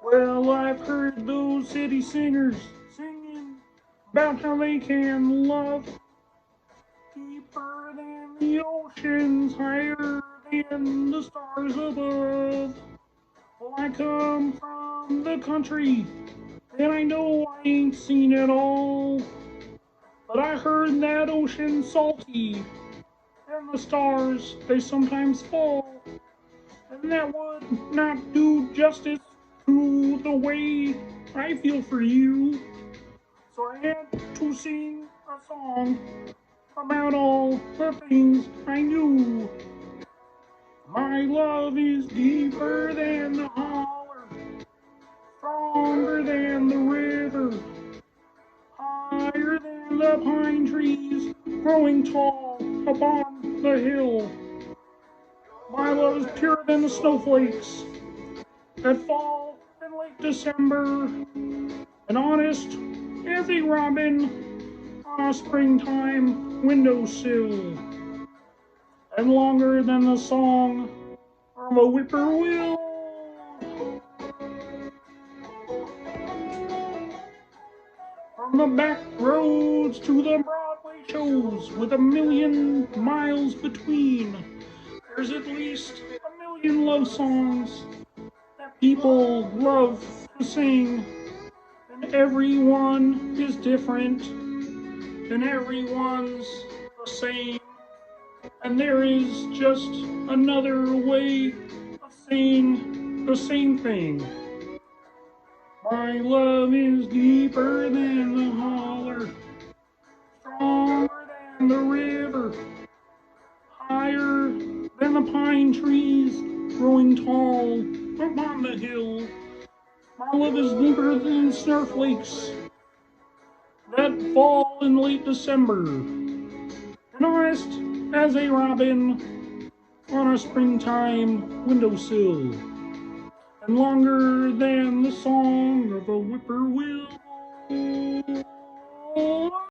Well, I've heard those city singers singing about how they can love deeper than the oceans, higher than the stars above. Well, I come from the country, and I know I ain't seen it all. But I heard that ocean's salty, and the stars, they sometimes fall. And that would not do justice to the way I feel for you. So I had to sing a song about all the things I knew. My love is deeper than the holler, stronger than the river, higher than the pine trees, growing tall upon the hill. My love is purer than the snowflakes that fall in late December, and honest as a robin on a springtime windowsill, and longer than the song of a whippoorwill. From the back roads to the Broadway shows, with a million miles between, there's at least a million love songs that people love to sing, and everyone is different, and everyone's the same, and there is just another way of saying the same thing. My love is deeper than the holler, stronger than the river, higher than the pine trees, growing tall upon the hill. My love is deeper than snowflakes that fall in late December, and honest as a robin on a springtime windowsill, and longer than the song of a whippoorwill.